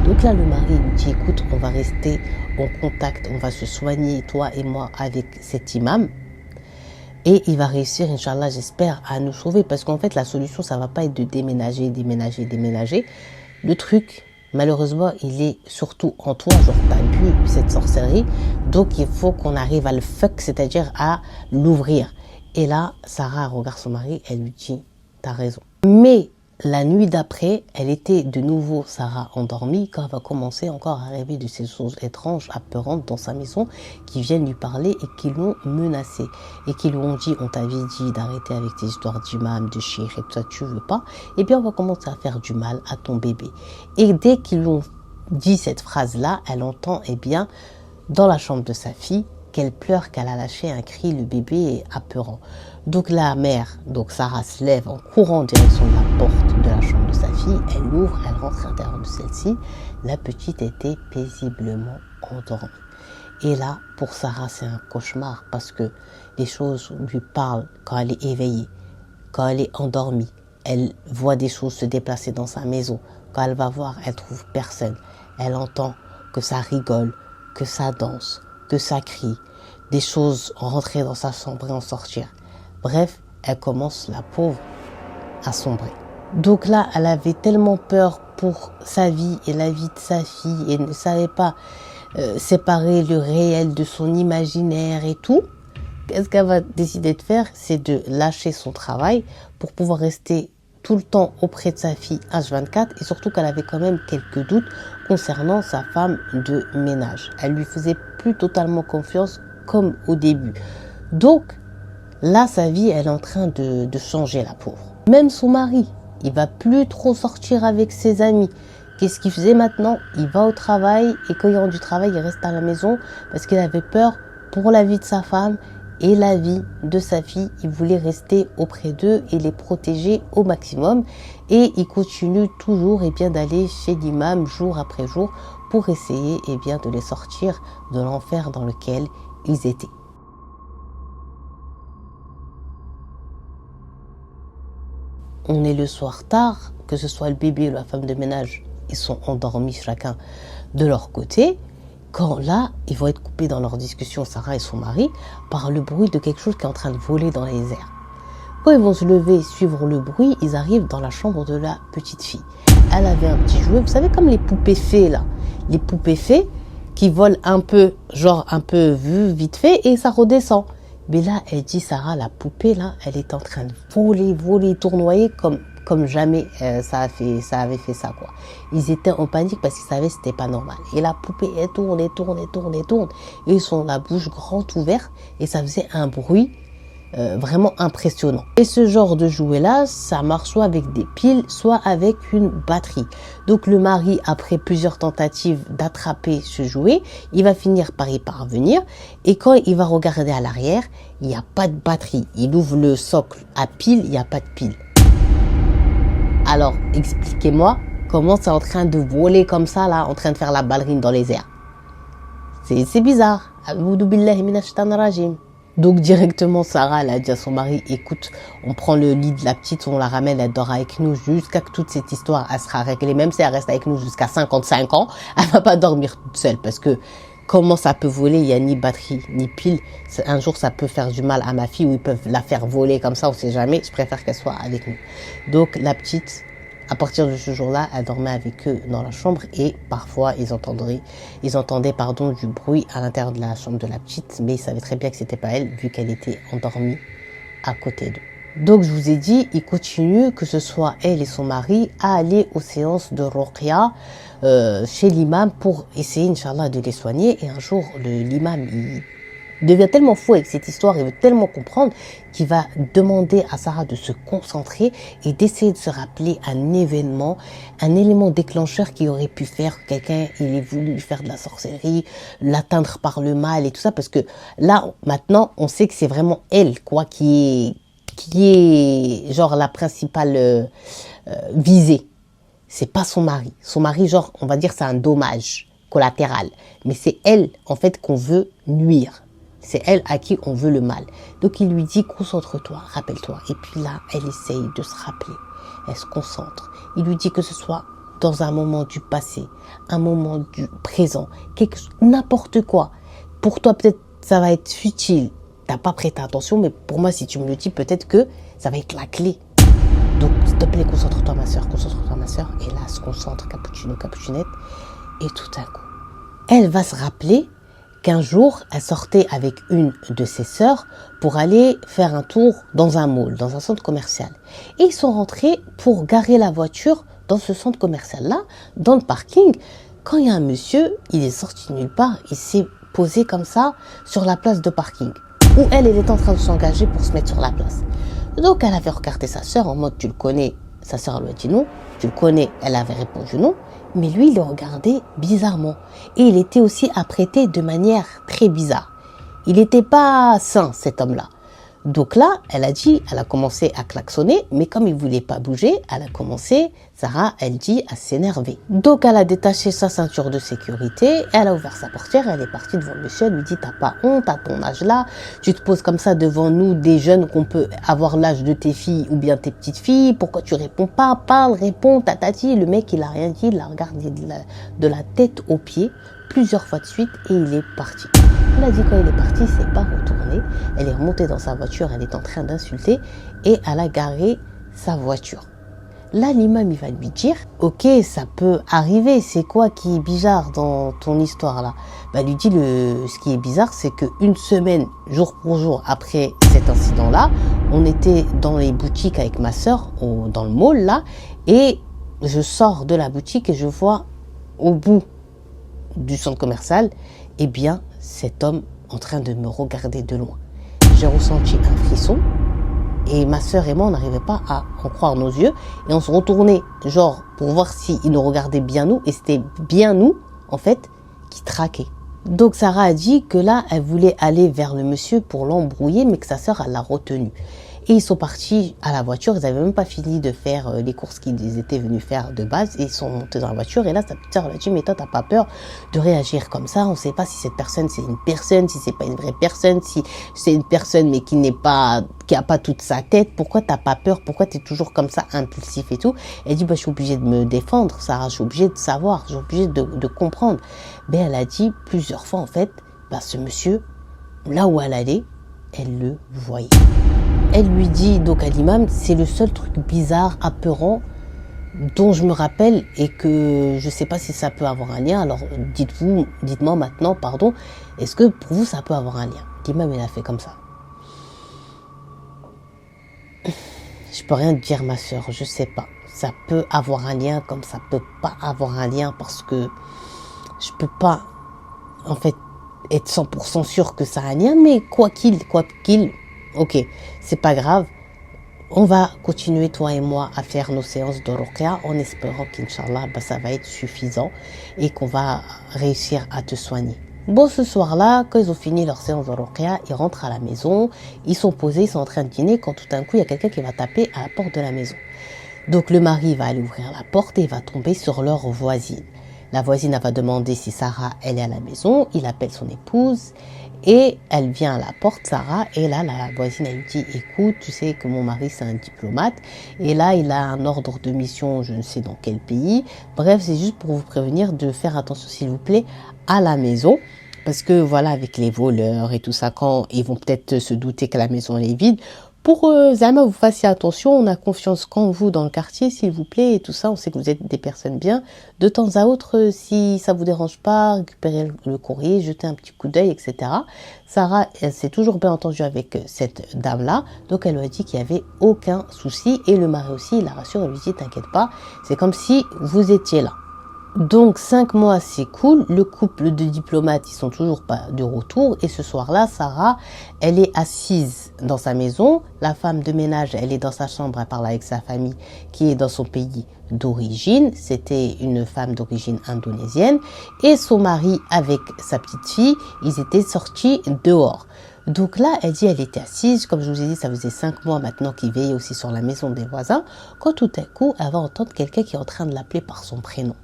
Speaker 1: Donc là, le mari lui dit, écoute, on va rester en contact, on va se soigner, toi et moi, avec cet imam. Et il va réussir, Inch'Allah, j'espère, à nous sauver. Parce qu'en fait, la solution, ça ne va pas être de déménager. Le truc, malheureusement, il est surtout en toi. Genre, tu as bu cette sorcellerie. Donc, il faut qu'on arrive à le fuck, c'est-à-dire à l'ouvrir. Et là, Sarah regarde son mari, elle lui dit, t'as raison. Mais la nuit d'après, elle était de nouveau, Sarah, endormie, quand elle va commencer encore à rêver de ces choses étranges, apeurantes dans sa maison, qui viennent lui parler et qui l'ont menacée. Et qui lui ont dit, on t'avait dit d'arrêter avec tes histoires d'imam, de shir et tout ça, tu veux pas. Et bien, on va commencer à faire du mal à ton bébé. Et dès qu'ils lui ont dit cette phrase-là, elle entend, eh bien, dans la chambre de sa fille, qu'elle pleure, qu'elle a lâché un cri, le bébé est apeurant. Donc la mère, donc Sarah se lève en courant en direction de la porte de la chambre de sa fille, elle l'ouvre, elle rentre à l'intérieur de celle-ci, la petite était paisiblement endormie. Et là, pour Sarah, c'est un cauchemar parce que les choses lui parlent quand elle est éveillée, quand elle est endormie, elle voit des choses se déplacer dans sa maison, quand elle va voir, elle trouve personne, elle entend que ça rigole, que ça danse, que ça crie, des choses rentrer dans sa chambre et en sortir. Bref, elle commence, la pauvre, à sombrer. Donc là, elle avait tellement peur pour sa vie et la vie de sa fille et ne savait pas séparer le réel de son imaginaire et tout. Qu'est-ce qu'elle va décider de faire? C'est de lâcher son travail pour pouvoir rester tout le temps auprès de sa fille H24 et surtout qu'elle avait quand même quelques doutes concernant sa femme de ménage. Elle lui faisait plus totalement confiance comme au début. Donc, là, sa vie, elle est en train de changer, la pauvre. Même son mari, il va plus trop sortir avec ses amis. Qu'est-ce qu'il faisait maintenant? Il va au travail et quand il rentre du travail, il reste à la maison parce qu'il avait peur pour la vie de sa femme et la vie de sa fille. Il voulait rester auprès d'eux et les protéger au maximum. Et il continue toujours d'aller chez l'imam jour après jour pour essayer de les sortir de l'enfer dans lequel ils étaient. On est le soir tard, que ce soit le bébé ou la femme de ménage, ils sont endormis chacun de leur côté. Quand là, ils vont être coupés dans leur discussion, Sarah et son mari, par le bruit de quelque chose qui est en train de voler dans les airs. Quand ils vont se lever, suivre le bruit, ils arrivent dans la chambre de la petite fille. Elle avait un petit jouet, vous savez, comme les poupées fées là. Les poupées fées qui volent un peu, genre un peu vite fait, et ça redescend. Mais là, elle dit, Sarah, la poupée, là, elle est en train de voler, tournoyer comme jamais ça avait fait ça, quoi. Ils étaient en panique parce qu'ils savaient que c'était pas normal. Et la poupée, elle tourne. Et ils sont la bouche grande ouverte et ça faisait un bruit vraiment impressionnant. Et ce genre de jouet-là, ça marche soit avec des piles, soit avec une batterie. Donc le mari, après plusieurs tentatives d'attraper ce jouet, il va finir par y parvenir. Et quand il va regarder à l'arrière, il n'y a pas de batterie. Il ouvre le socle à pile, il n'y a pas de pile. Alors, expliquez-moi comment c'est en train de voler comme ça, là, en train de faire la ballerine dans les airs. C'est bizarre. A'oudou billahi minash shaitanir rajim. Donc directement, Sarah, elle a dit à son mari, écoute, on prend le lit de la petite, on la ramène, elle dort avec nous jusqu'à que toute cette histoire, elle sera réglée. Même si elle reste avec nous jusqu'à 55 ans, elle va pas dormir toute seule. Parce que comment ça peut voler, il n'y a ni batterie, ni pile. Un jour, ça peut faire du mal à ma fille ou ils peuvent la faire voler comme ça, on ne sait jamais. Je préfère qu'elle soit avec nous. Donc, la petite, à partir de ce jour-là, elle dormait avec eux dans la chambre et parfois, ils entendaient du bruit à l'intérieur de la chambre de la petite, mais ils savaient très bien que c'était pas elle, vu qu'elle était endormie à côté d'eux. Donc, je vous ai dit, il continue, que ce soit elle et son mari, à aller aux séances de Ruqya chez l'imam pour essayer, Inch'Allah, de les soigner. Et un jour, l'imam, il devient tellement fou avec cette histoire, il veut tellement comprendre qu'il va demander à Sarah de se concentrer et d'essayer de se rappeler un événement, un élément déclencheur qui aurait pu faire que quelqu'un, il ait voulu lui faire de la sorcellerie, l'atteindre par le mal et tout ça. Parce que là, maintenant, on sait que c'est vraiment elle, quoi, qui est genre la principale visée. C'est pas son mari. Son mari, genre, on va dire, c'est un dommage collatéral. Mais c'est elle, en fait, qu'on veut nuire. C'est elle à qui on veut le mal. Donc, il lui dit, concentre-toi, rappelle-toi. Et puis là, elle essaye de se rappeler. Elle se concentre. Il lui dit que ce soit dans un moment du passé, un moment du présent, n'importe quoi. Pour toi, peut-être, ça va être futile. T'as pas prêté attention, mais pour moi, si tu me le dis, peut-être que ça va être la clé. Donc, s'il te plaît, concentre-toi, ma soeur, concentre-toi, ma soeur. Et là, elle se concentre, cappuccino, cappuccinette. Et tout à coup, elle va se rappeler qu'un jour, elle sortait avec une de ses sœurs pour aller faire un tour dans un mall, dans un centre commercial. Et ils sont rentrés pour garer la voiture dans ce centre commercial-là, dans le parking. Quand il y a un monsieur, il est sorti de nulle part, il s'est posé comme ça sur la place de parking, où elle est en train de s'engager pour se mettre sur la place. Donc, elle avait regardé sa sœur en mode, tu le connais? Sa sœur lui a dit non. Tu le connais? Elle avait répondu non. Mais lui, il le regardait bizarrement. Et il était aussi apprêté de manière très bizarre. Il n'était pas sain, cet homme-là. Donc là, elle a commencé à klaxonner, mais comme il voulait pas bouger, Sarah, elle dit, à s'énerver. Donc elle a détaché sa ceinture de sécurité, elle a ouvert sa portière, elle est partie devant le monsieur, elle lui dit, t'as pas honte à ton âge là, tu te poses comme ça devant nous, des jeunes qu'on peut avoir l'âge de tes filles ou bien tes petites filles, pourquoi tu réponds pas, parle, réponds, tatati. Le mec, il a rien dit, il l'a regardé de la tête aux pieds plusieurs fois de suite et il est parti. Elle a dit quand il est parti, il s'est pas retourné. Elle est remontée dans sa voiture, elle est en train d'insulter et elle a garé sa voiture. Là, l'imam, il va lui dire, ok, ça peut arriver, c'est quoi qui est bizarre dans ton histoire là? Bah, lui dit, ce qui est bizarre, c'est qu'une semaine, jour pour jour, après cet incident-là, on était dans les boutiques avec ma sœur, dans le mall là, et je sors de la boutique et je vois au bout du centre commercial, eh bien, cet homme en train de me regarder de loin. J'ai ressenti un frisson et ma sœur et moi, on n'arrivait pas à en croire nos yeux et on se retournait, genre, pour voir s'il nous regardait bien nous et c'était bien nous, en fait, qui traquait. Donc, Sarah a dit que là, elle voulait aller vers le monsieur pour l'embrouiller, mais que sa sœur, elle l'a retenu. Et ils sont partis à la voiture, ils n'avaient même pas fini de faire les courses qu'ils étaient venus faire de base. Et ils sont montés dans la voiture et là, sa petite sœur lui a dit, mais toi, t'as pas peur de réagir comme ça? On ne sait pas si cette personne, c'est une personne, si c'est pas une vraie personne, si c'est une personne mais qui a pas toute sa tête. Pourquoi t'as pas peur? Pourquoi t'es toujours comme ça, impulsif et tout? Elle dit, bah, je suis obligée de me défendre, Sarah, je suis obligée de savoir, je suis obligée de comprendre. Mais elle a dit plusieurs fois, en fait, bah, ce monsieur, là où elle allait, elle le voyait. Elle lui dit donc à l'imam, c'est le seul truc bizarre, apeurant, dont je me rappelle et que je ne sais pas si ça peut avoir un lien. Alors dites-moi maintenant, pardon, est-ce que pour vous ça peut avoir un lien? L'imam, il a fait comme ça. Je peux rien te dire, ma soeur, je sais pas. Ça peut avoir un lien comme ça peut pas avoir un lien parce que je peux pas, en fait, être 100% sûr que ça a un lien, mais quoi qu'il, ok, c'est pas grave. On va continuer, toi et moi, à faire nos séances de Ruqya en espérant qu'Inch'Allah, bah, ça va être suffisant et qu'on va réussir à te soigner. Bon, ce soir-là, quand ils ont fini leur séance de Ruqya, ils rentrent à la maison, ils sont posés, ils sont en train de dîner, quand tout d'un coup, il y a quelqu'un qui va taper à la porte de la maison. Donc le mari va aller ouvrir la porte et il va tomber sur leur voisine. La voisine va demander si Sarah, elle est à la maison, il appelle son épouse et elle vient à la porte, Sarah, et là, la voisine, elle lui dit, écoute, tu sais que mon mari, c'est un diplomate, et là, il a un ordre de mission, je ne sais dans quel pays. Bref, c'est juste pour vous prévenir de faire attention, s'il vous plaît, à la maison, Parce que voilà, avec les voleurs et tout ça, quand ils vont peut-être se douter que la maison elle est vide, pour Zama, vous fassiez attention, on a confiance qu'en vous dans le quartier, s'il vous plaît, et tout ça, on sait que vous êtes des personnes bien. De temps à autre, si ça vous dérange pas, récupérez le courrier, jetez un petit coup d'œil, etc. Sarah, elle s'est toujours bien entendue avec cette dame-là, donc elle lui a dit qu'il n'y avait aucun souci, et le mari aussi, il la rassure, il lui dit, t'inquiète pas, c'est comme si vous étiez là. Donc 5 mois c'est cool, le couple de diplomates ils sont toujours pas de retour et ce soir-là Sarah elle est assise dans sa maison, la femme de ménage elle est dans sa chambre, elle parle avec sa famille qui est dans son pays d'origine, c'était une femme d'origine indonésienne et son mari avec sa petite fille ils étaient sortis dehors. Donc là, elle dit, elle était assise, comme je vous ai dit, ça faisait 5 mois maintenant qu'il veillait aussi sur la maison des voisins, quand tout à coup, elle va entendre quelqu'un qui est en train de l'appeler par son prénom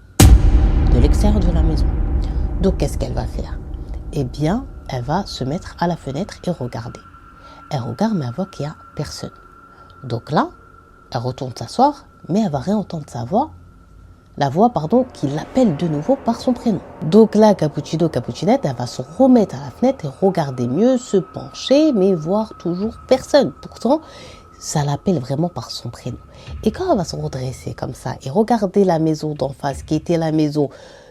Speaker 1: de l'extérieur de la maison. Donc, qu'est-ce qu'elle va faire? Eh bien, elle va se mettre à la fenêtre et regarder. Elle regarde, mais elle voit qu'il n'y a personne. Donc là, elle retourne s'asseoir, mais elle va réentendre la voix, qui l'appelle de nouveau par son prénom. Donc là, Cappuccino, Cappuccinette, elle va se remettre à la fenêtre et regarder mieux, se pencher, mais voir toujours personne. Pourtant, ça l'appelle vraiment par son prénom. Et quand elle va se redresser comme ça et regarder la maison d'en face, qui était la maison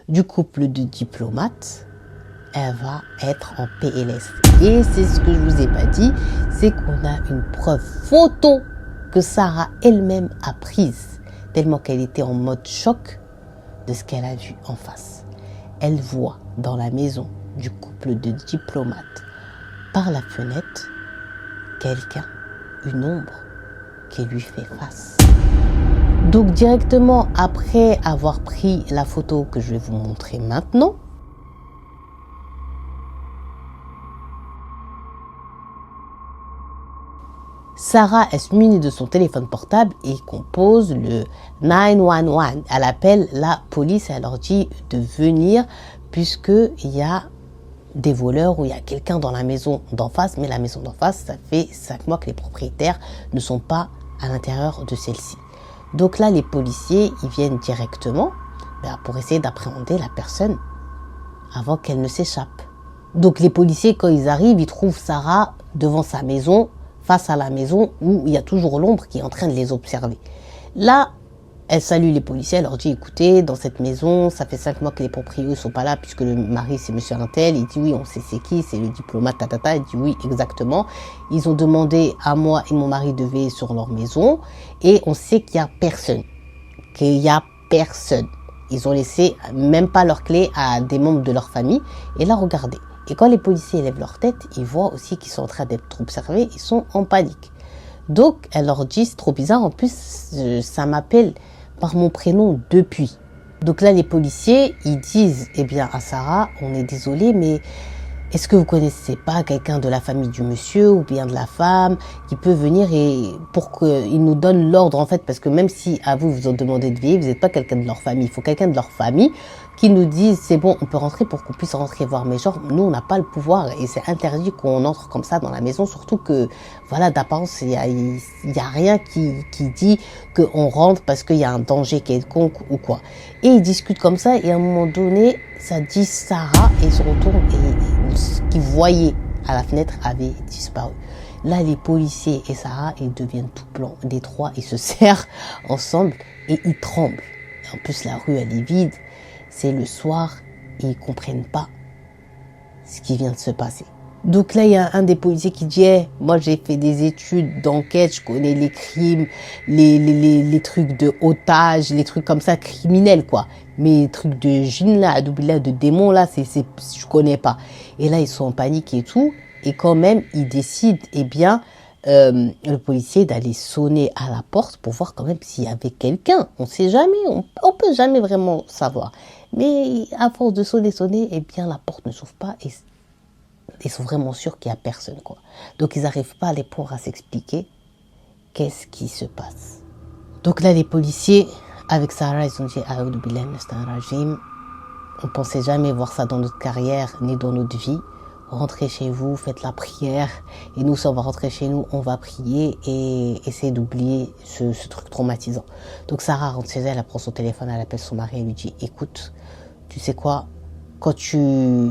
Speaker 1: du couple de diplomates, elle va être en PLS. Et c'est ce que je vous ai pas dit, c'est qu'on a une preuve photo que Sarah elle-même a prise, tellement qu'elle était en mode choc de ce qu'elle a vu en face. Elle voit dans la maison du couple de diplomates, par la fenêtre, quelqu'un, une ombre qui lui fait face. Donc directement après avoir pris la photo que je vais vous montrer maintenant, Sarah elle se munit de son téléphone portable et compose le 911. Elle appelle la police et elle leur dit de venir puisqu'il y a des voleurs ou il y a quelqu'un dans la maison d'en face. Mais la maison d'en face, ça fait 5 mois que les propriétaires ne sont pas à l'intérieur de celle-ci. Donc là, les policiers, ils viennent directement pour essayer d'appréhender la personne avant qu'elle ne s'échappe. Donc les policiers, quand ils arrivent, ils trouvent Sarah devant sa maison, face à la maison où il y a toujours l'ombre qui est en train de les observer. Là, elle salue les policiers, elle leur dit, écoutez, dans cette maison, ça fait 5 mois que les propriétaires ne sont pas là, puisque le mari, c'est monsieur Intel. Il dit, oui, on sait c'est qui, c'est le diplomate, tatata. Il dit, oui, exactement. Ils ont demandé à moi et mon mari de veiller sur leur maison, et on sait qu'il n'y a personne. Ils ont laissé même pas leurs clés à des membres de leur famille. Et là, regardez. Et quand les policiers lèvent leur tête, ils voient aussi qu'ils sont en train d'être observés, ils sont en panique. Donc, elle leur dit, c'est trop bizarre, en plus, ça m'appelle par mon prénom depuis. Donc là, les policiers, ils disent, eh bien, à Sarah, on est désolé, mais est-ce que vous connaissez pas quelqu'un de la famille du monsieur ou bien de la femme qui peut venir et pour qu'il nous donne l'ordre en fait, parce que même si à vous vous ont demandé de veiller, vous n'êtes pas quelqu'un de leur famille, il faut quelqu'un de leur famille qui nous dise c'est bon, on peut rentrer pour qu'on puisse rentrer voir. Mais genre, nous on n'a pas le pouvoir et c'est interdit qu'on entre comme ça dans la maison, surtout que voilà, d'apparence il y a rien qui dit qu'on rentre parce qu'il y a un danger quelconque ou quoi. Et ils discutent comme ça et à un moment donné, ça dit Sarah et ils se retournent et ce qu'ils voyaient à la fenêtre avait disparu. Là, les policiers et Sarah, ils deviennent tout blancs. Les trois, ils se serrent ensemble et ils tremblent. Et en plus, la rue, elle est vide. C'est le soir et ils comprennent pas ce qui vient de se passer. Donc là, il y a un des policiers qui dit hey, moi j'ai fait des études d'enquête, je connais les crimes, les trucs de otages, les trucs comme ça, criminels quoi. Mais les trucs de djinn là, de démons là, je connais pas. Et là, ils sont en panique et tout. Et quand même, ils décident, eh bien, le policier d'aller sonner à la porte pour voir quand même s'il y avait quelqu'un. On sait jamais, on peut jamais vraiment savoir. Mais à force de sonner, eh bien, la porte ne s'ouvre pas et ils sont vraiment sûrs qu'il n'y a personne, quoi. Donc, ils n'arrivent pas à les prendre à s'expliquer qu'est-ce qui se passe. Donc là, les policiers, avec Sarah, ils ont dit « Aoudou billah minash rajim ». On ne pensait jamais voir ça dans notre carrière, ni dans notre vie. Rentrez chez vous, faites la prière. Et nous, si on va rentrer chez nous, on va prier et essayer d'oublier ce truc traumatisant. Donc Sarah rentre chez elle, elle prend son téléphone, elle appelle son mari, elle lui dit « Écoute, tu sais quoi, quand tu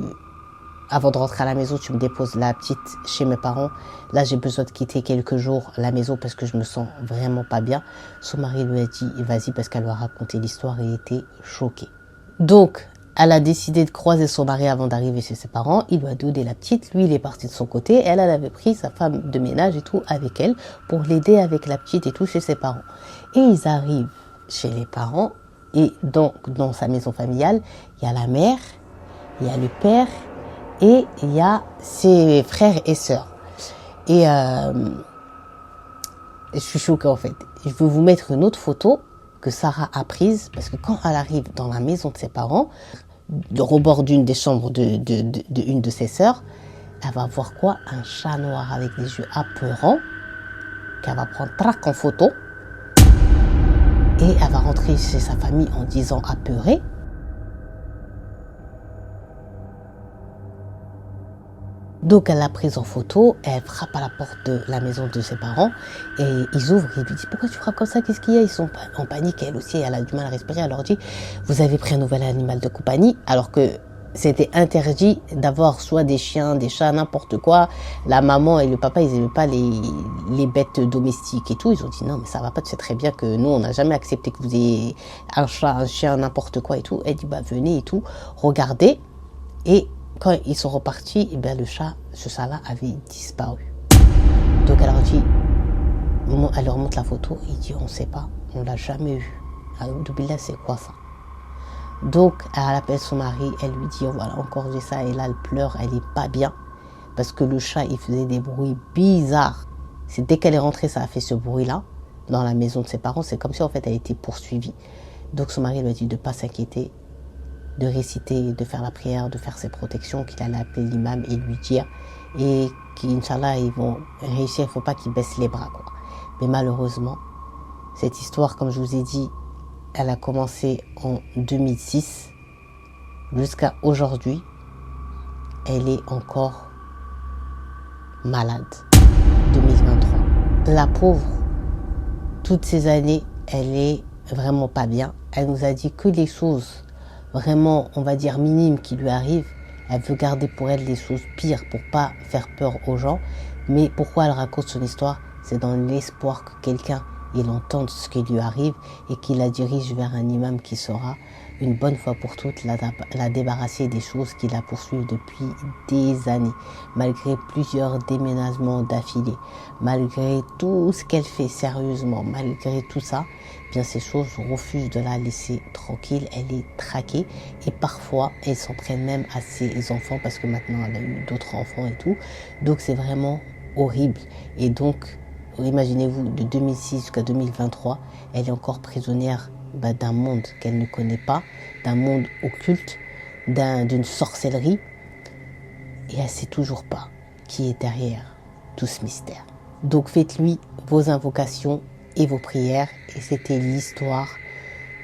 Speaker 1: avant de rentrer à la maison, tu me déposes la petite chez mes parents. Là, j'ai besoin de quitter quelques jours la maison parce que je me sens vraiment pas bien. Son mari lui a dit, vas-y, parce qu'elle lui a raconté l'histoire et il était choqué. Donc, elle a décidé de croiser son mari avant d'arriver chez ses parents. Il lui a donné la petite. Lui, il est parti de son côté. Elle avait pris sa femme de ménage et tout avec elle pour l'aider avec la petite et tout chez ses parents. Et ils arrivent chez les parents. Et donc, dans sa maison familiale, il y a la mère, il y a le père et il y a ses frères et sœurs. Et je suis choquée en fait. Je vais vous mettre une autre photo que Sarah a prise parce que quand elle arrive dans la maison de ses parents, au bord d'une des chambres une de ses sœurs, elle va voir quoi? Un chat noir avec des yeux apeurants qu'elle va prendre trac en photo et elle va rentrer chez sa famille en disant apeurée. Donc elle l'a prise en photo, elle frappe à la porte de la maison de ses parents et ils ouvrent et ils lui disent pourquoi tu frappes comme ça, qu'est-ce qu'il y a? Ils sont en panique, elle aussi elle a du mal à respirer, elle leur dit vous avez pris un nouvel animal de compagnie alors que c'était interdit d'avoir soit des chiens, des chats, n'importe quoi. La maman et le papa ils n'aimaient pas les bêtes domestiques et tout, ils ont dit non mais ça va pas, tu sais très bien que nous on n'a jamais accepté que vous ayez un chat, un chien, n'importe quoi et tout. Elle dit bah venez et tout, regardez et quand ils sont repartis, eh bien ce chat-là avait disparu. Donc elle leur dit, elle leur montre la photo, il dit on ne sait pas, on l'a jamais eu. Alhamdoulilah, c'est quoi ça? Donc elle appelle son mari, elle lui dit voilà encore j'ai ça et là elle pleure, elle est pas bien parce que le chat il faisait des bruits bizarres. C'est dès qu'elle est rentrée ça a fait ce bruit-là dans la maison de ses parents, c'est comme si en fait elle était poursuivie. Donc son mari lui a dit de pas s'inquiéter, de réciter, de faire la prière, de faire ses protections, qu'il allait appeler l'imam et lui dire, et qu'Inch'Allah, ils vont réussir, il ne faut pas qu'ils baissent les bras, quoi. Mais malheureusement, cette histoire, comme je vous ai dit, elle a commencé en 2006, jusqu'à aujourd'hui, elle est encore malade. 2023. La pauvre, toutes ces années, elle est vraiment pas bien. Elle nous a dit que les choses vraiment, on va dire, minime qui lui arrive, elle veut garder pour elle les choses pires pour pas faire peur aux gens. Mais pourquoi elle raconte son histoire? C'est dans l'espoir que quelqu'un il entende ce qui lui arrive et qu'il la dirige vers un imam qui saura une bonne fois pour toutes la débarrasser des choses qui la poursuivent depuis des années, malgré plusieurs déménagements d'affilée, malgré tout ce qu'elle fait sérieusement, malgré tout ça, bien ces choses refusent de la laisser tranquille, elle est traquée et parfois elle s'en prenne même à ses enfants parce que maintenant elle a eu d'autres enfants et tout, donc c'est vraiment horrible. Et donc imaginez-vous, de 2006 jusqu'à 2023, elle est encore prisonnière d'un monde qu'elle ne connaît pas, d'un monde occulte, d'une sorcellerie, et elle ne sait toujours pas qui est derrière tout ce mystère. Donc faites-lui vos invocations et vos prières, et c'était l'histoire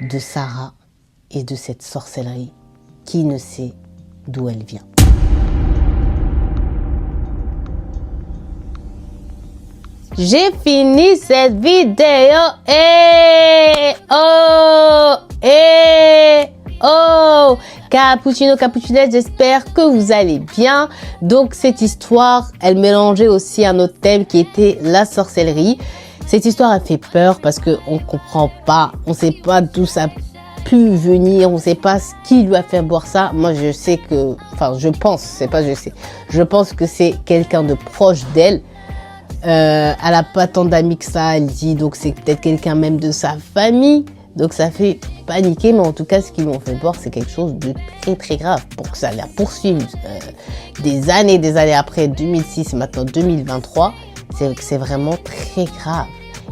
Speaker 1: de Sarah et de cette sorcellerie qui ne sait d'où elle vient. J'ai fini cette vidéo. Cappuccino, cappuccinette, j'espère que vous allez bien. Donc cette histoire, elle mélangeait aussi un autre thème qui était la sorcellerie. Cette histoire a fait peur parce que on comprend pas, on sait pas d'où ça a pu venir, on sait pas ce qui lui a fait boire ça. Moi je sais que, enfin je pense, c'est pas je sais, je pense que c'est quelqu'un de proche d'elle. Elle a pas tant d'amis que ça, elle dit, donc c'est peut-être quelqu'un même de sa famille. Donc ça fait paniquer, mais en tout cas, ce qu'ils lui ont fait boire, c'est quelque chose de très très grave pour que ça la poursuive des années après, 2006, maintenant 2023. C'est vraiment très grave.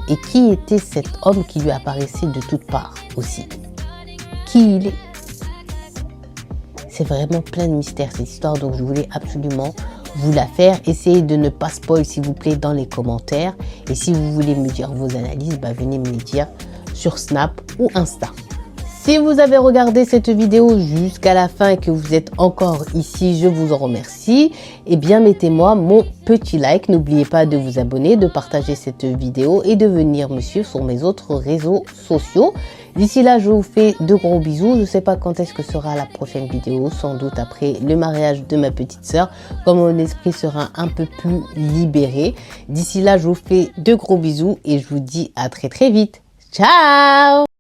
Speaker 1: Et qui était cet homme qui lui apparaissait de toutes parts aussi? Qui il est? C'est vraiment plein de mystères cette histoire, donc je voulais absolument vous la faire. Essayez de ne pas spoil s'il vous plaît dans les commentaires. Et si vous voulez me dire vos analyses, venez me les dire sur Snap ou Insta. Si vous avez regardé cette vidéo jusqu'à la fin et que vous êtes encore ici, je vous en remercie. Et bien mettez-moi mon petit like. N'oubliez pas de vous abonner, de partager cette vidéo et de venir me suivre sur mes autres réseaux sociaux. D'ici là, je vous fais de gros bisous. Je ne sais pas quand est-ce que sera la prochaine vidéo, sans doute après le mariage de ma petite sœur, quand mon esprit sera un peu plus libéré. D'ici là, je vous fais de gros bisous et je vous dis à très très vite. Ciao!